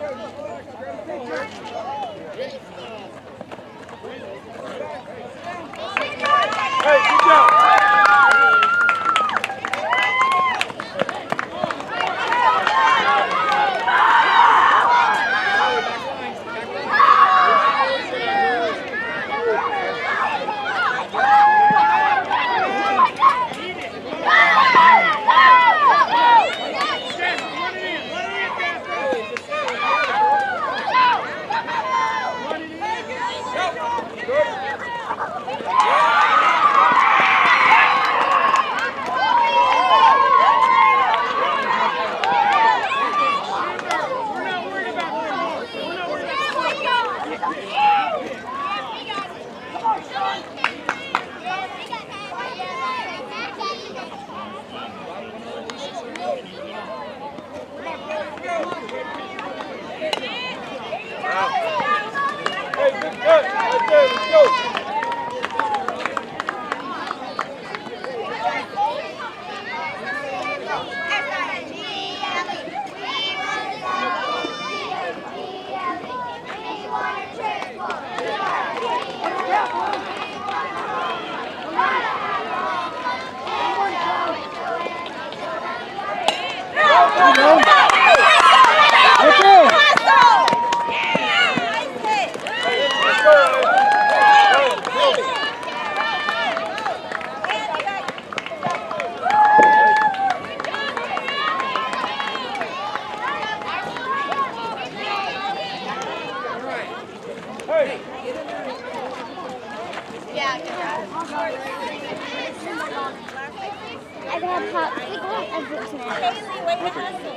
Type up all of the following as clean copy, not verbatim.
Hey, good job. I can have popsicle and fruit snacks. Haley, way to hustle.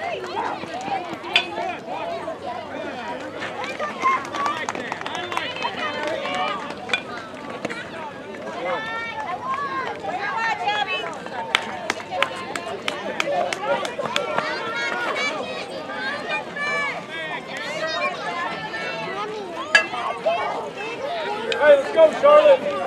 Hey, let's go, Charlotte!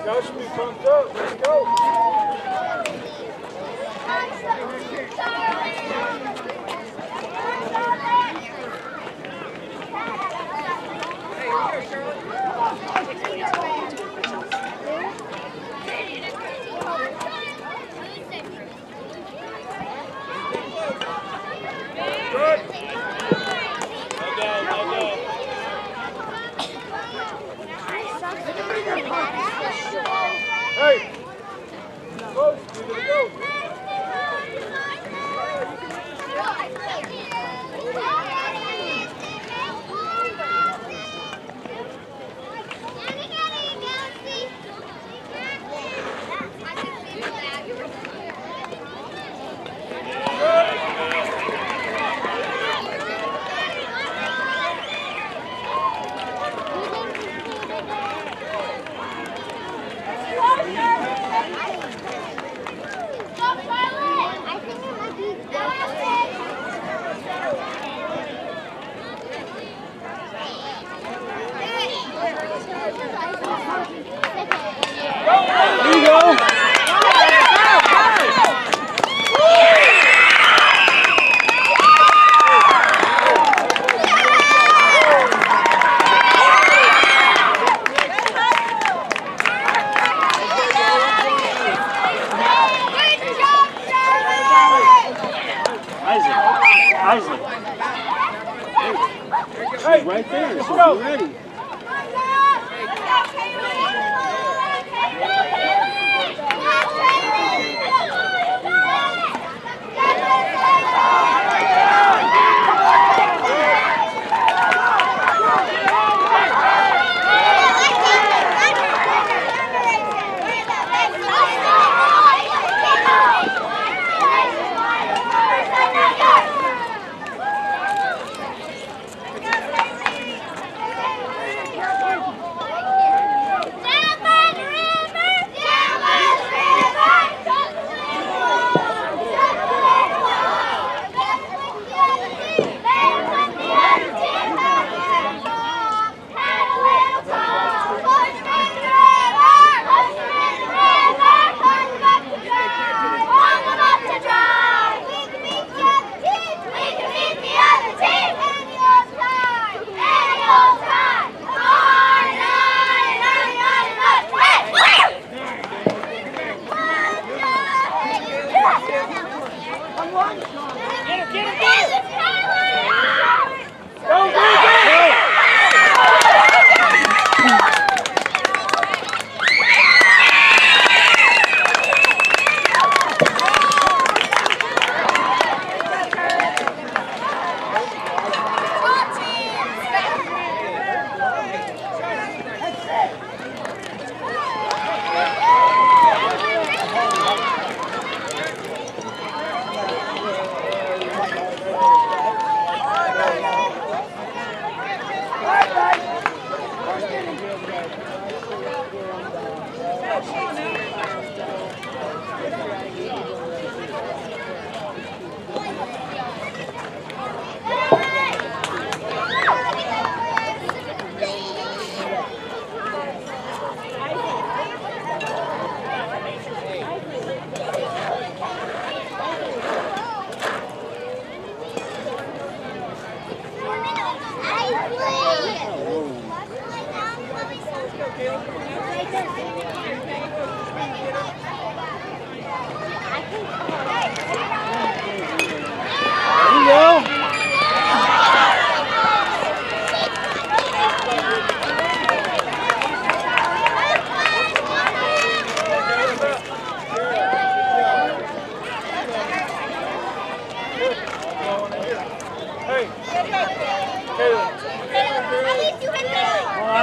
Y'all should be pumped up. Let's go. Good. Hey! Go! You're gonna go! There you go. Isaac. Hey, right there. Let's go. Ready.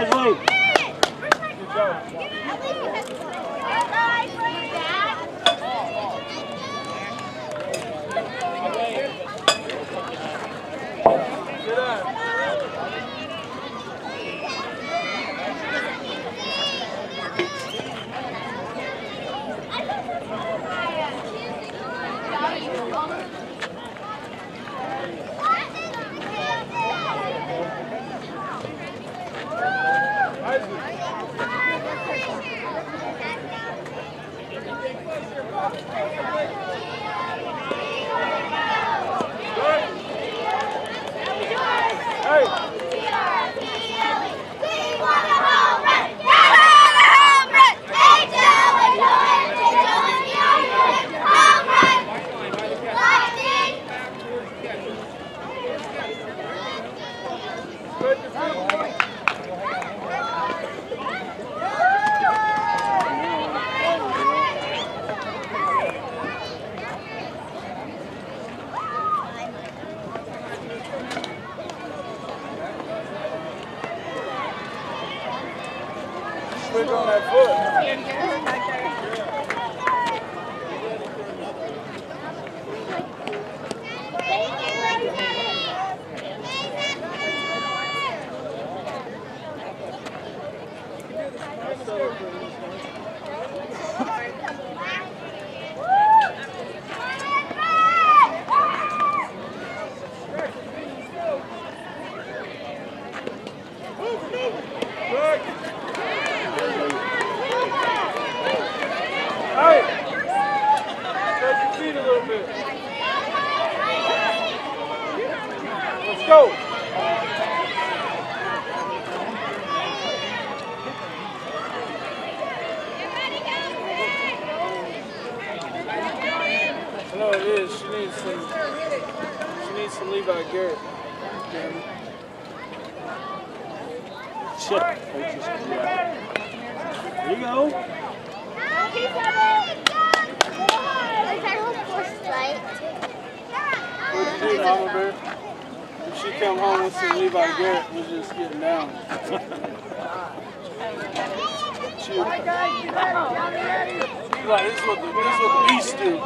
Isley. Quick on that foot. Go! No, it is. She needs some Levi Garrett. Chip. There you go. Mama Bear. If she come home with some Levi Garrett, we're just getting down. Like, this is what the beast do.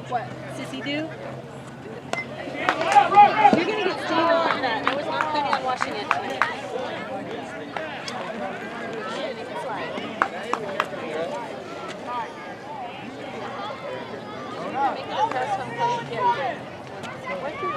What? Sissy do? You're gonna get stained on that. I was not planning on washing it tonight. Make the press from playing carry. Right through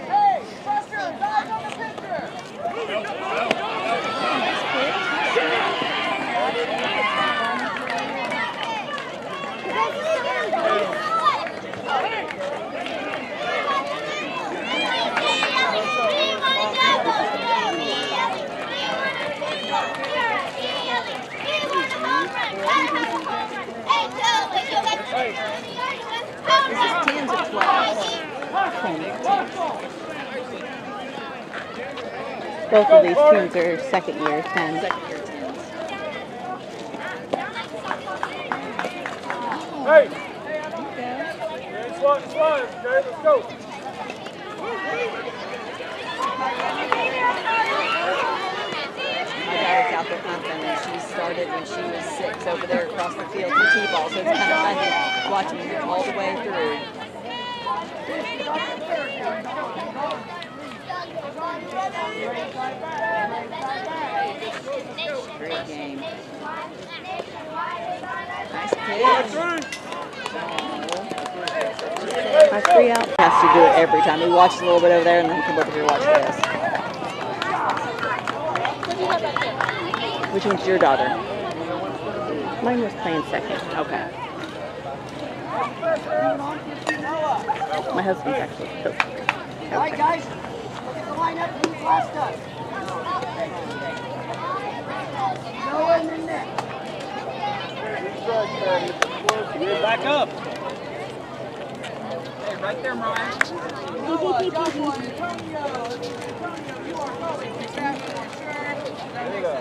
Hey, Buster, dog on the picture. Both of these teams are second year 10. Hey! Slide, okay, let's go. My daughter's out there hunting, and she started when she was 6 over there across the field to T-ball, so it's kind of fun to watch them all the way through. Great game. Nice pitch. My 3 out has to do it every time. He watches a little bit over there and then come over here and watch this. Which one's your daughter? Mine was playing second. Okay. My husband's actually coach. All right, guys. Look at the lineup. Who's last up? Noah and then Nick. Back up. Hey, right there, Mariah. Noah, Joshua, Antonio. You are going to captain, sir. There you go.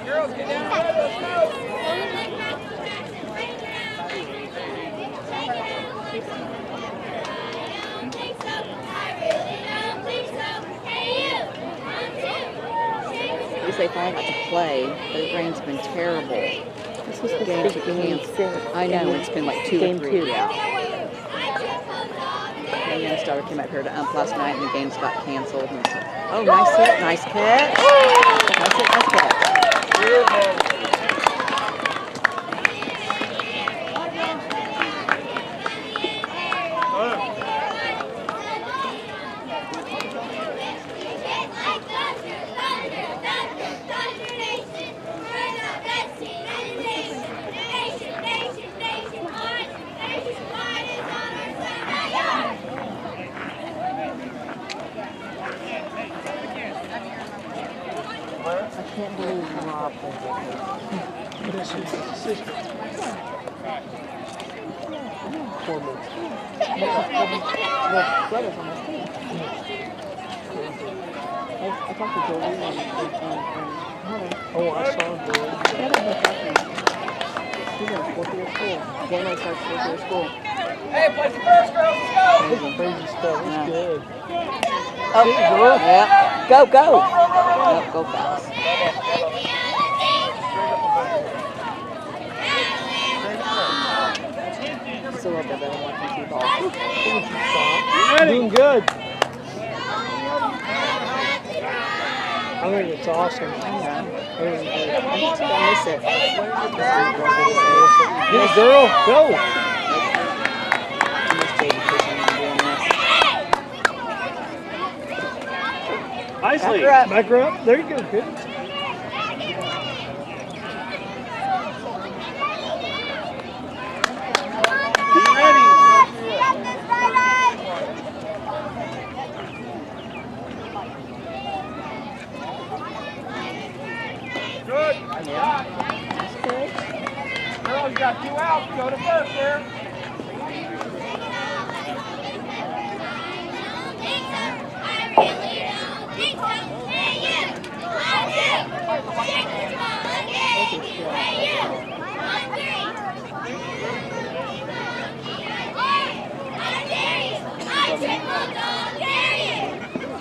Girls, get down there. Let's go. At least they finally got to play, but the rain's been terrible. This was the game to I know, it's been like 2 or 3. Yeah. The young starter came up here to ump last night and the games got canceled. And so, oh, nice hit, nice catch. Nice hit, nice catch. I can't believe Rob did But it's his sister. Horrible. Well, brother's on my team. I talked to Joey and Hunter. Oh, I saw him. Yeah, they're both freshman. He's in a 4th-year school. Jalen starts 4th-year school. Hey, play the first, girls. Let's go. Crazy stuff. It's Yeah. good. Oh, yeah. Go, go. Yep, go fast. Just a little bit better watching T-ball. Doing good. I think it's awesome. I just don't miss it. Good girl, go. I miss Jade Christian doing this. Nicely. Back her up. Back her up. There you go, good. Be ready. Good. That's good. Girls, you got 2 outs. Go to first there.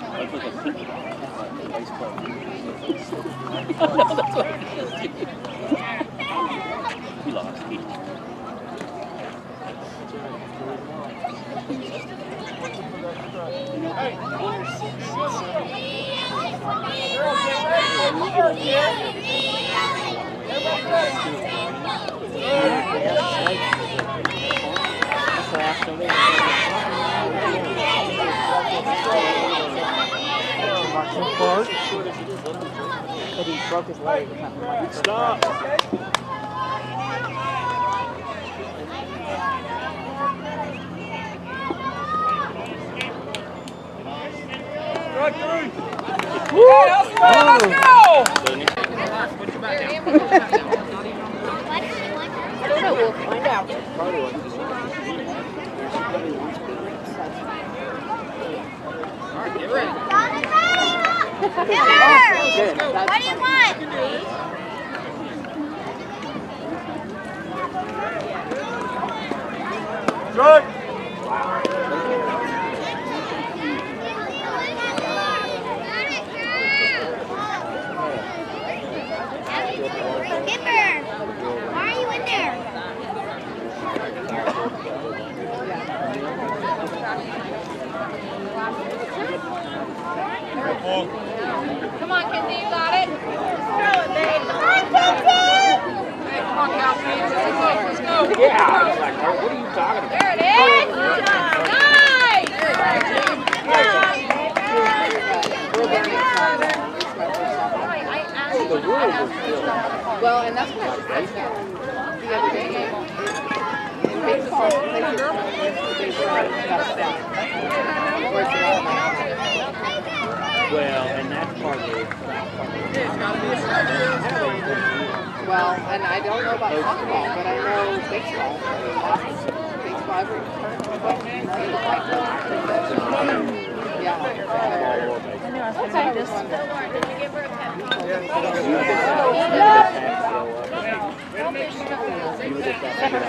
That's like a baseball. He lost. That's what after we but he broke his leg or something like that. Stop. Right through. Let's go. Let's go. out. What do you want? Good. Skipper, why are you in there? Come on, Kenzie, you got it. Throw it, babe. Come on, Kenzie! Come on, Cal, please. Let's go. Yeah, I was like, what are you talking about? There it is. Nice. Well, and that's what I said the other day. In baseball, play your girlfriend. Baseball, you got to stop. Or it's not. Well, and that's part of it. Well, and I don't know about softball, but I know baseball. Baseball, every yeah. Okay.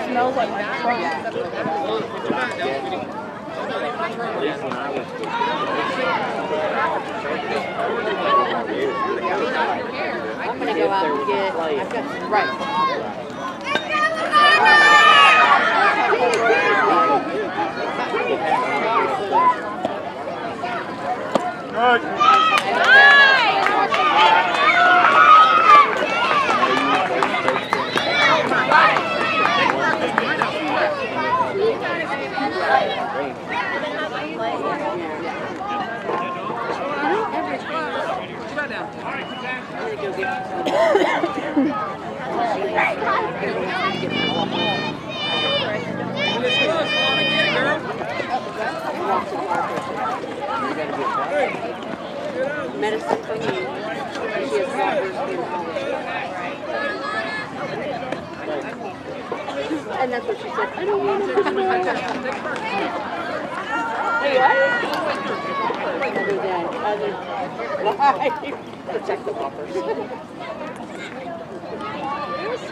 Smells like my trunk. I'm going to go out and get, I've got some, right. Good. Medicine for me. She has doctors in and that's what she said. I don't want to know. Other than protect the buffers.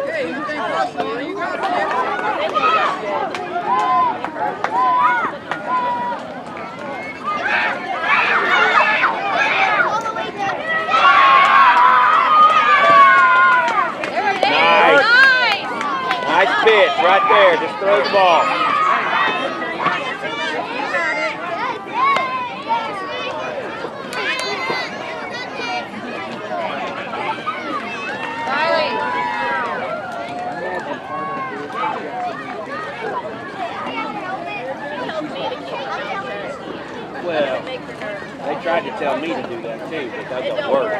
Hey, you think that's all you got? Nice pitch right there. Just throw the ball. Well, they tried to tell me to do that too, but that don't work.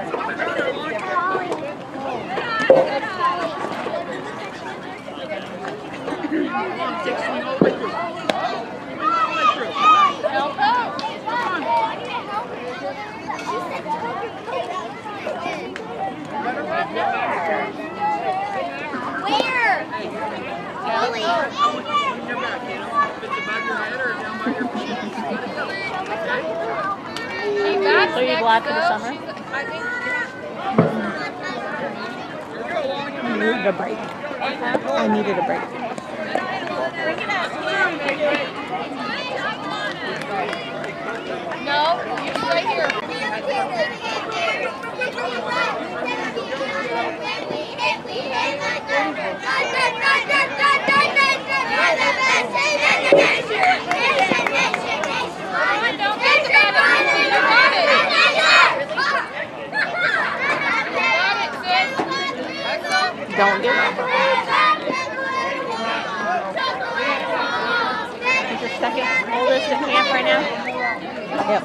Where? Ollie. So you're glad for the summer? I needed a break. I needed a break. No, you right here. Don't think about it. You got it. Don't give up. Is your second oldest in camp right now? Yep.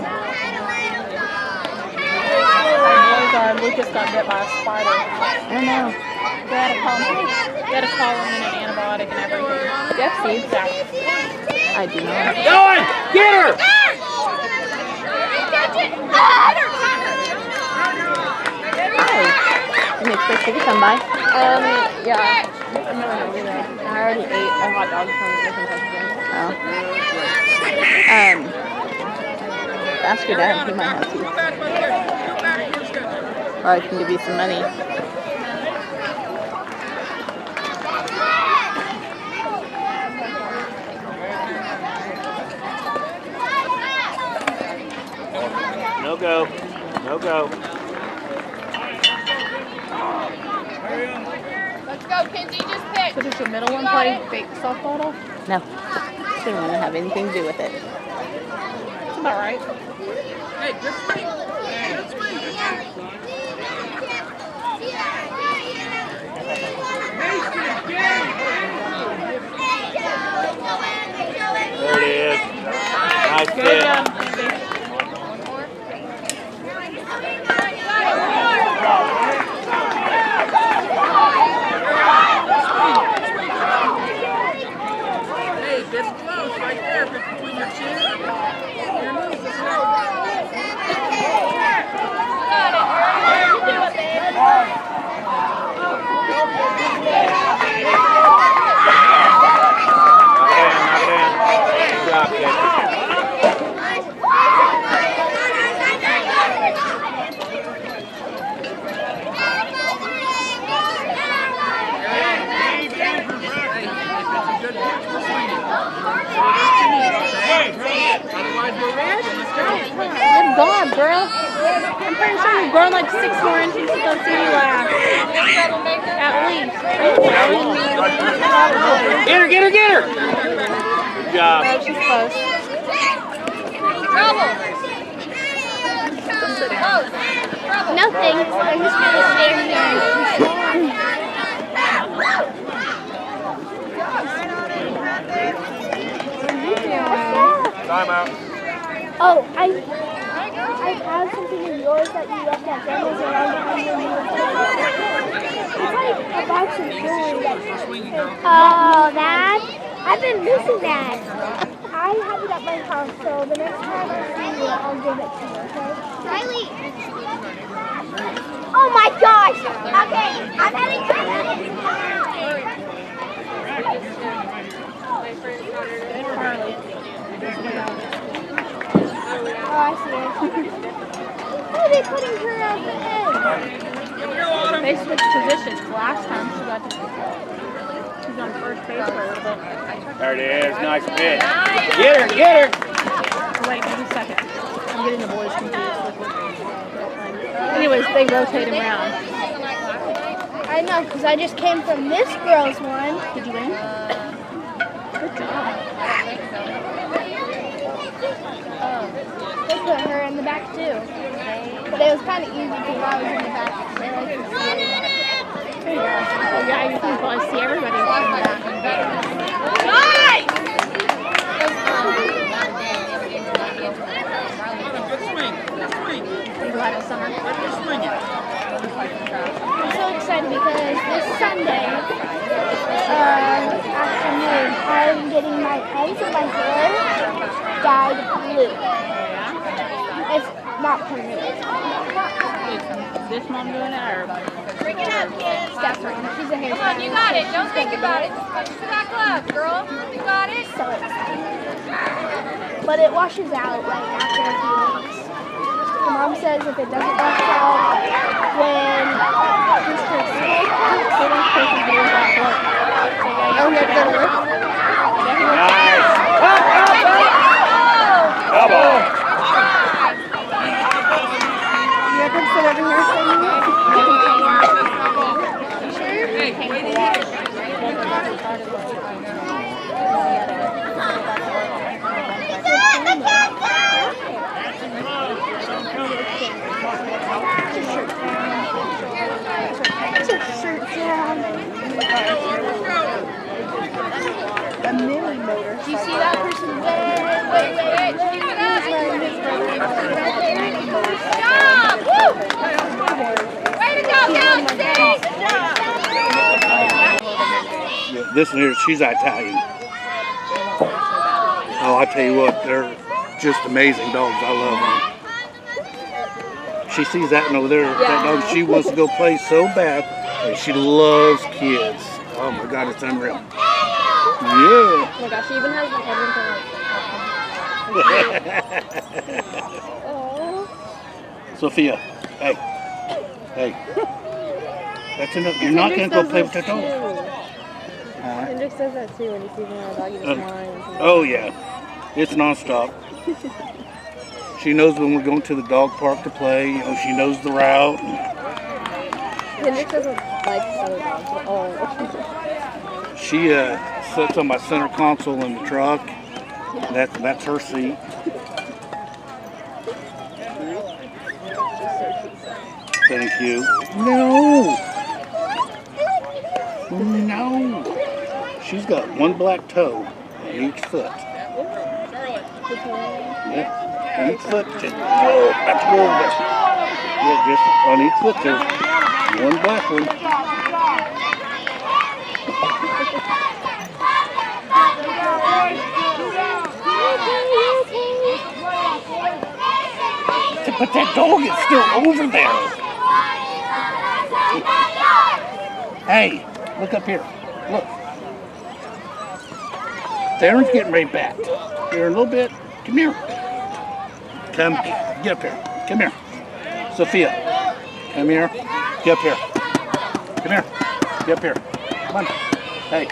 Lucas got bit by a spider. I know. They had to call him in an antibiotic and everything. Yep, see? I do not. Going! Get her! Hi. Didn't expect you to come by. Yeah. I'm not hungry though. I already ate a hot dog from the Kentucky Fried. Ask your dad. He might have teeth. Or I can give you some money. No go. No go. Let's go, Kenzie. Just pick. So does your middle one play fake softball? No. She doesn't want to have anything to do with it. That's about right. Hey, good swing. Good swing. There it is. Nice Good pitch. job, Kenzie. Hey, this close right there between your chin. Your nose is Knock it in. Good job, kid. Good God, girl. I'm pretty sure you've grown like 6 more inches since I've seen you last. At least. Get her, get her, get her! Good job. Oh, she's close. No thanks. I'm just gonna stay here. Time out. Oh, I have something of yours that you left at Grandma's around behind your knee. It's like a box of jewelry that. Oh, that? I've been missing that. I have it at my house, so the next time I see you, I'll give it to you, okay? Riley! Oh my gosh! Okay, I'm heading to Oh, I see it. Oh, they're putting her at the end. They switched positions. Last time she got to. She's on first base for a little bit. There it is. Nice pitch. Get her, get her! Oh, wait, give me a second. I'm getting the boys confused with what. Anyways, they rotate him around. I know, because I just came from this girl's one. Did you win? Good job. They put her in the back too. But it was kind of easy because I was in the back. Oh, yeah, you can probably see everybody from that. Nice! good swing. Good swing. You glad it's summer? Good swing it. I'm so excited because this Sunday afternoon I'm getting my ends of my hair dyed blue. It's not permanent. Is this mom doing it or? Bring it up, kids. That's right. She's a hair. Come on, you got it. Don't think about it. Just push to that glove, girl. You got it. So excited. But it washes out like after a few weeks. My mom says if it doesn't wash out when this starts to work. Oh, yeah, good work. Nice. Come on. You ever sit over here for a minute? Put your shirt down. The mini motor. Do you see that person? Wait. Job! Woo! Way to go, Kelsey! This one here, she's Italian. Oh, I tell you what, they're just amazing dogs. I love them. She sees that one over there, that dog she wants to go play so bad, and she loves kids. Oh my God, it's unreal. Yeah. Oh my gosh, she even has the headroom for like. Sophia, hey. Hey. That's enough. You're not going to go play with that dog. Hendrix does that too when he sees another dog, he just whines. Oh, yeah. It's nonstop. She knows when we're going to the dog park to play. You know, she knows the route. Hendrix doesn't like other dogs at all. She sits on my center console in the truck. That's her seat. Thank you. No. No. She's got one black toe on each foot. Yeah. Each foot. Just, whoa, that's a little bit. Yeah, just on each foot there's one black one. But that dog is still over there. Hey, look up here. Look. Darren's getting ready back. Here in a little bit. Come here. Come. Get up here. Come here. Sophia. Come here. Get up here. Come here. Get up here. Come on. Hey.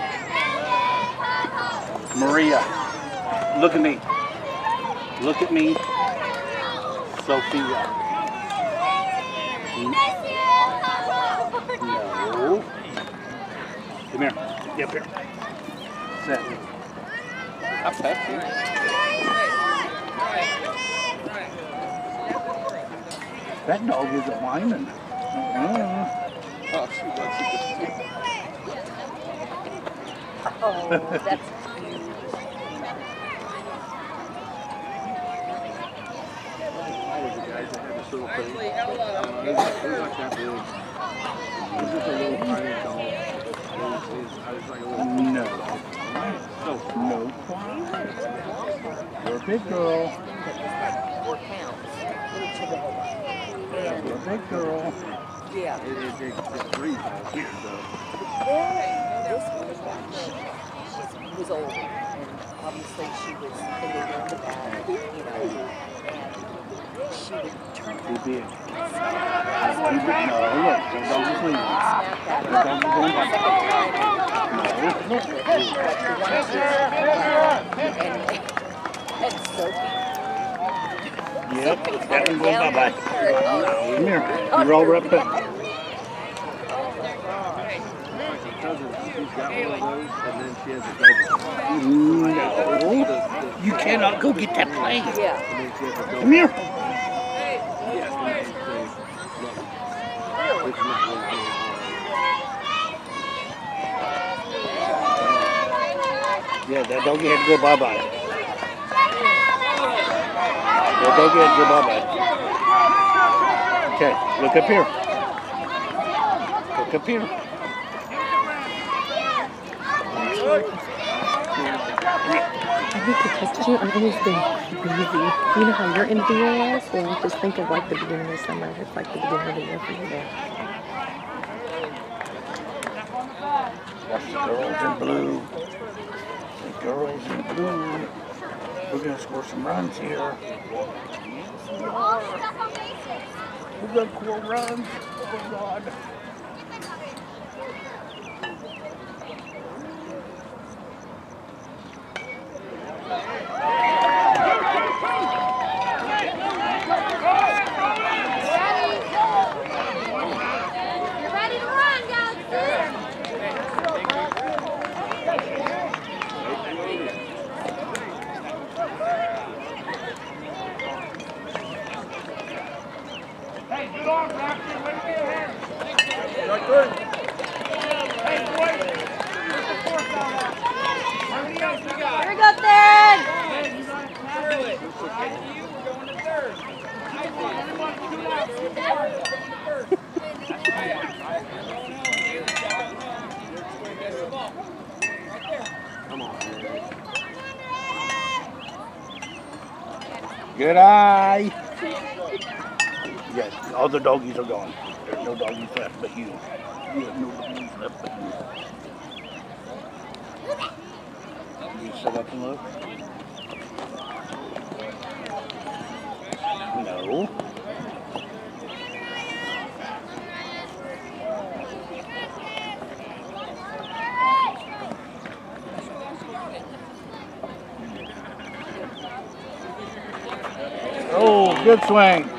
Maria. Look at me. Look at me. Sophia. No. Come here. Get up here. Sit. I'll pet you. That dog isn't whining. Oh, she wants you to Oh, that's Actually, he's not that big. He's just a little tiny dog. He's like a little... No. No. You're a big girl. 4 pounds. You're a big girl. Yeah. It's 3 pounds here, though. This one was old, and obviously she was in the room about, you know, and she would turn Too big. Too big. No, look. That dog is leaving. That dog is going back. No, look. and Sophie. Yep. That one's going bye-bye. Come here. You're all wrapped up. She's got one of those, and then she has a double. No. You cannot go get that plane. Yeah. And then she has a double. Come here. It's not really hard. Yeah, that doggy had to go bye-bye. That doggy had to go bye-bye. Okay, look up here. Look up here. I think the texture on anything busy. You know how your end of the year is? Well, just think of like the beginning of summer. It's like the beginning of the year for you there. That's the girls in blue. The girls in blue. We're going to score some runs here. We're going to score runs. Oh, God. You're ready to run, Galaxy! Hey, good on, Raptor. Way to be ahead. Right good. Hey, boys. Where's the fourth down at? How many else we got? Here we go, third! Hey, you guys handle it. ICU, we're going to third. Everyone, keep it out. First. Come on, man. Good eye. Yeah, all the doggies are gone. There's no doggies left but you. You have no doggies left but you. You sit up and look? No. Oh, good swing.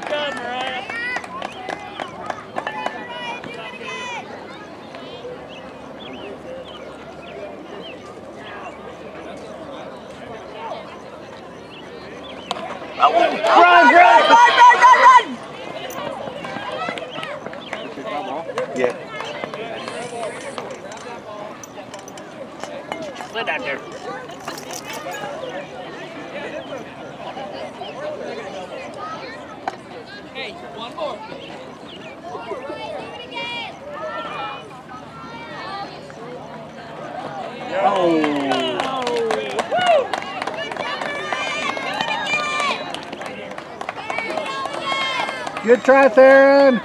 Yeah. Slid out there. Hey, one more. Good try, Theron.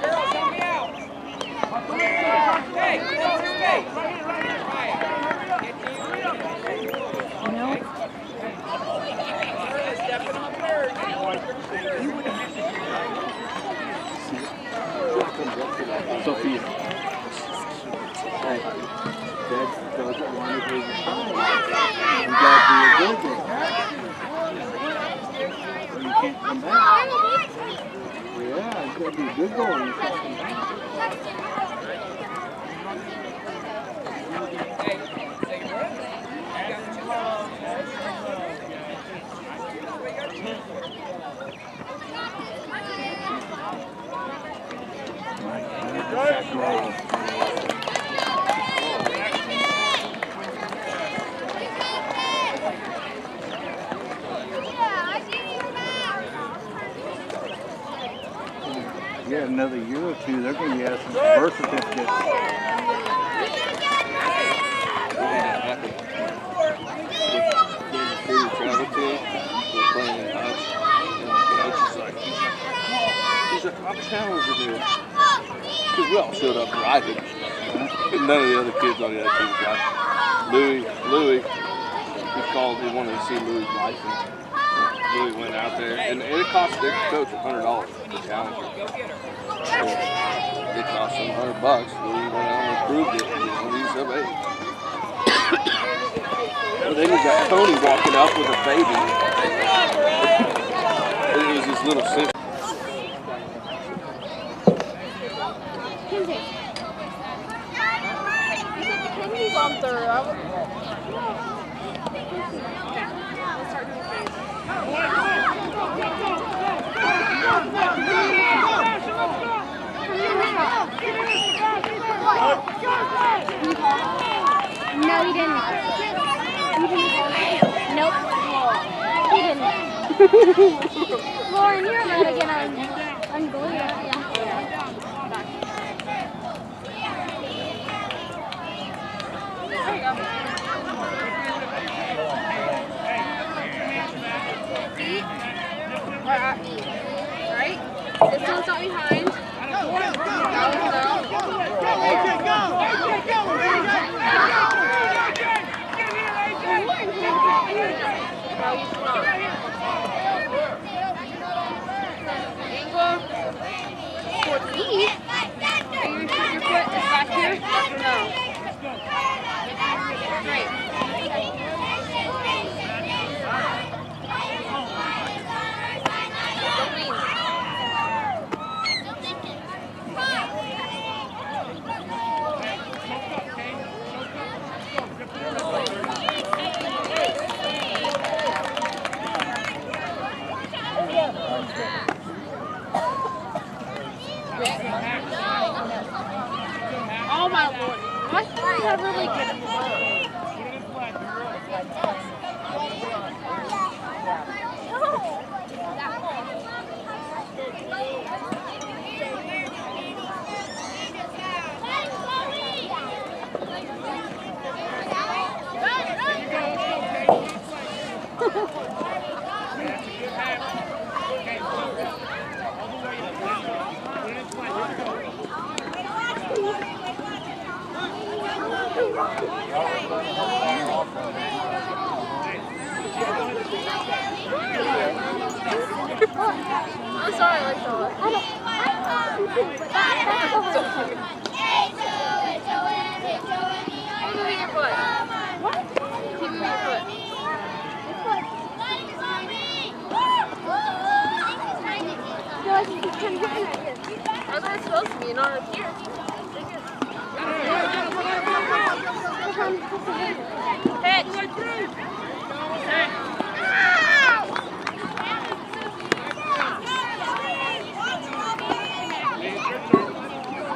Sophia. Hey, Dad doesn't want to lose his time. You gotta be a good girl. Or you can't come back. Yeah, you gotta be a good girl and you can't come back. Yeah, another year or two, they're going to be asking for birth certificates. Travel to, we're playing in house, and the coach is like, he's like, how much hours are there? Because we all showed up driving. None of the other kids on the other team driving. Louis, he called, he wanted to see Louis' license. Louis went out there, and it cost their coach $100 to challenge him. So it cost him $100. Louis went out and proved it, and he's sub 8. Well, then you got Tony walking up with a baby. It was his little sister. He's on third. No, he didn't. Nope. He didn't. Lauren, you're about to get on Glee. Yeah. Right? This one's not behind. Angle towards the east. Are you sure your foot is back here? No. Straight. Oh my lord. I thought you had really good Thank you. I'm sorry, I like Shaw. I do too, but that's the hardest part. Keep moving your foot. What? Keep moving your foot. I feel like you keep kind of hitting at here. That's where it's supposed to be, not up here.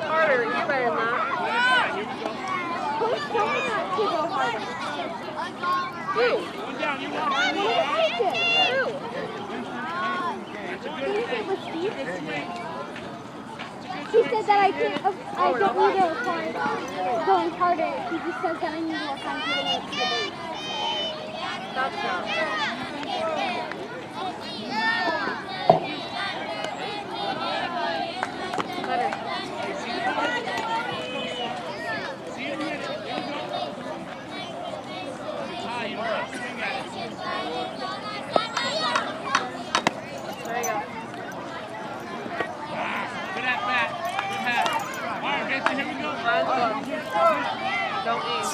Harder, you're better than that. Who's telling that to go harder? Who? He said that I don't need to work on going harder. He just says that I need to work on getting it to the base. That's not. Better. There you go. Don't aim.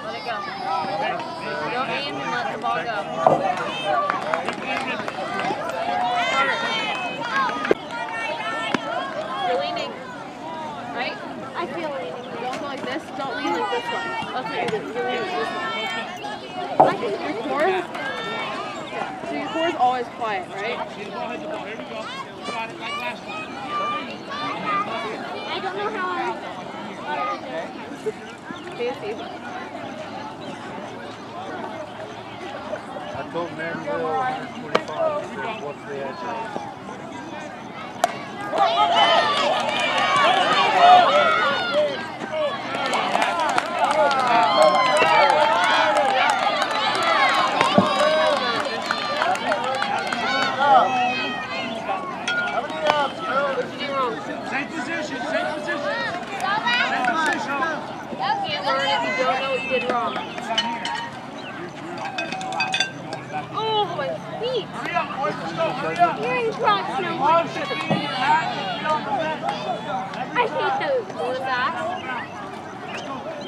Let it go. Don't aim and let the ball go. Harder. You're leaning. Right? I feel leaning. Don't go like this. Don't lean like this way. That's what you're doing. You're leaning this way. I can Your core. So your core is always quiet, right? I don't know how I... Fancy. I told Manuel 125. What's the address? Same position, same position. You can't learn if you don't know what you did wrong. Oh, my feet. Hurry up, boys, let's go, hurry up. You're in Crocs now. Long shit, be in your hat, be on the bench. I hate those. Going back.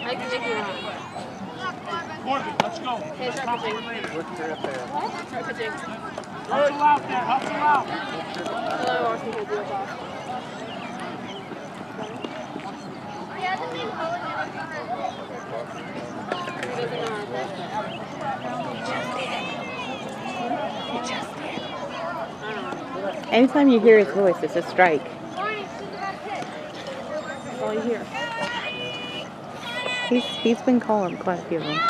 I can make you run. Morgan, let's go. Okay, start pitching. Start pitching. Hustle out there, hustle out. Hello, Austin, he'll do it off. Anytime you hear his voice, it's a strike. That's all you hear. He's been calling quite a few of them.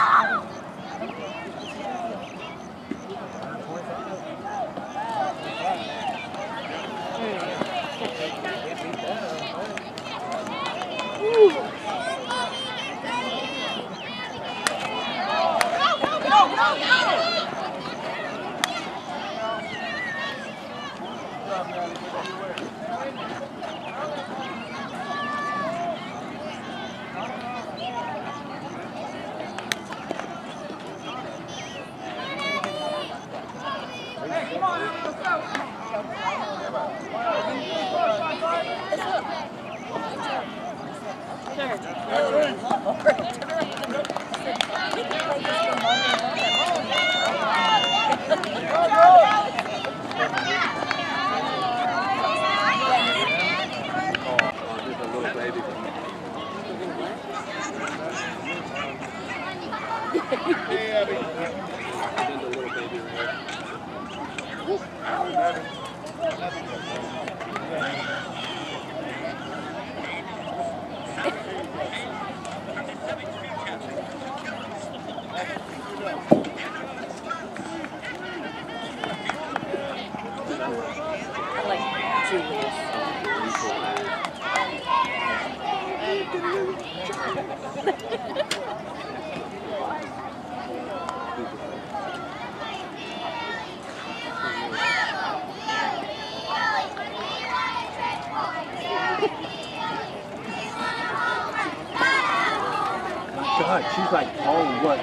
God, she's like, oh, what,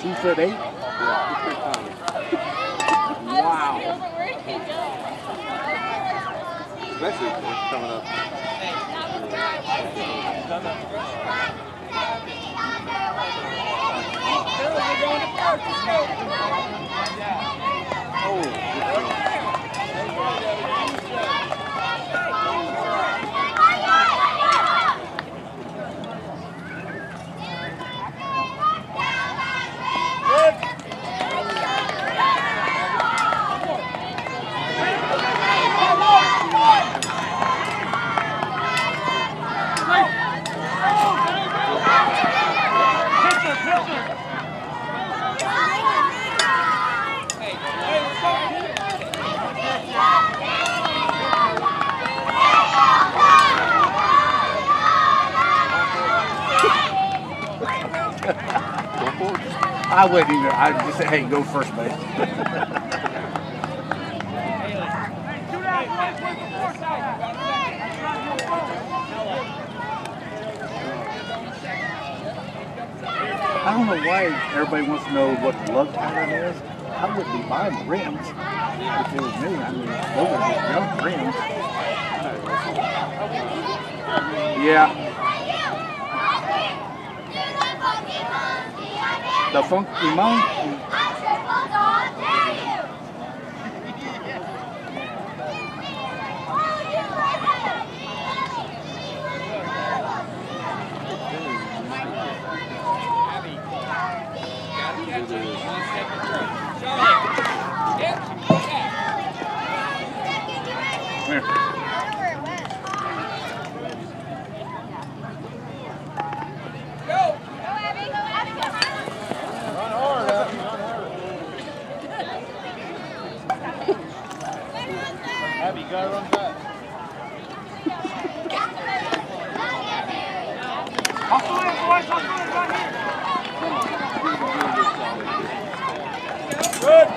2'8"? Wow. especially if it's coming up. I wouldn't even. I'd just say, hey, go first base. I don't know why everybody wants to know what the lug pattern is. I wouldn't be buying the rims if it was me. I mean, those are just junk rims. Yeah. The Funky Monkey. Abby, gotta run back. Hustle in, boys, hustle in, right here. Good.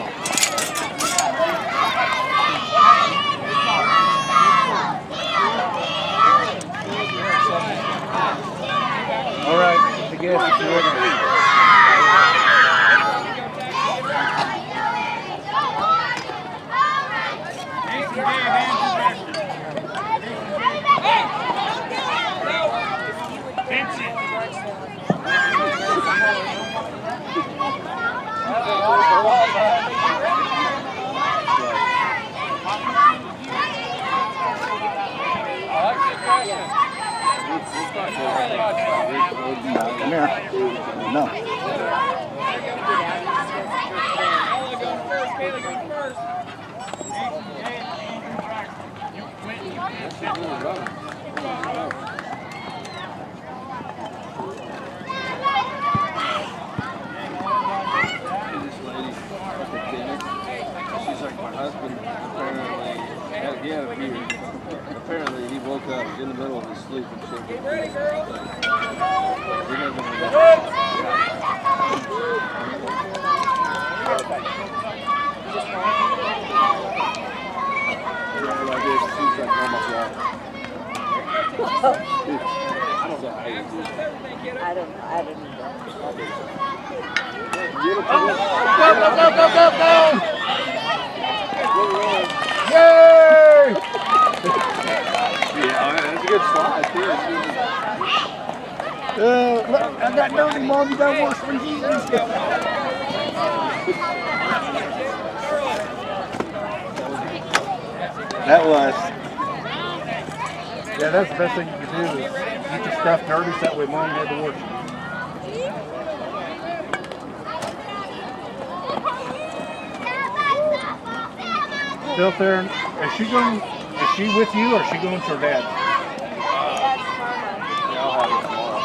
All right, I guess it's ready. Come here. No. She's like, my husband apparently he woke up in the middle of his sleep and shit. Get ready, girl. Like this, she's like, oh my God. I don't know how you do that. I don't know. Beautiful. Go! Yay! Yeah, that's a good slide too. Look, I got dirty, Mom. You got worse for Jesus. That was. Yeah, that's the best thing you can do is get your stuff dirty so that way Mom had to wash it. Still there? Is she with you or is she going to her dad? Yeah, I'll have it tomorrow.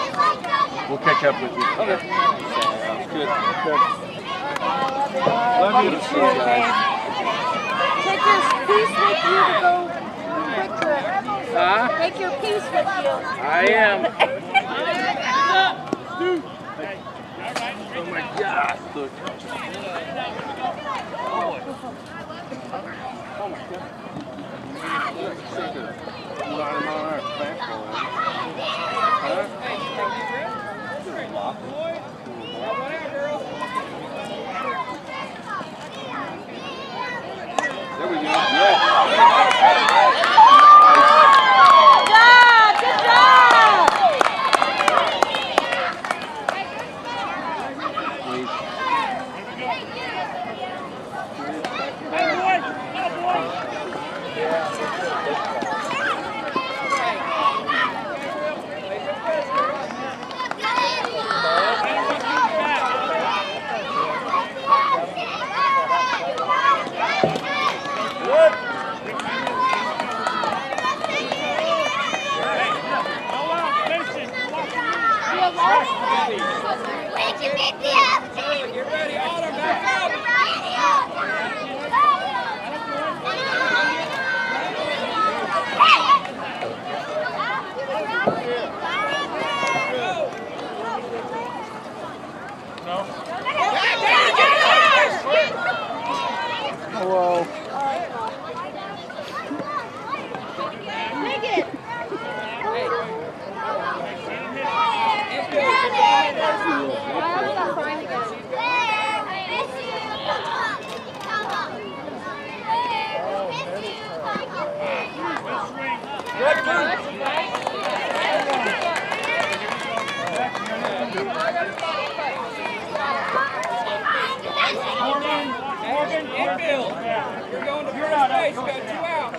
We'll catch up with you. Okay. Sounds good. Love you. Take your piece with you to go quick trip. Huh? Take your piece with you. I am. Oh my God. Look. Oh my God. That's like a 90-mile-an-hour fastball. Huh? There we go. Yeah. Morgan, infield. You're going to first base. Got 2 out.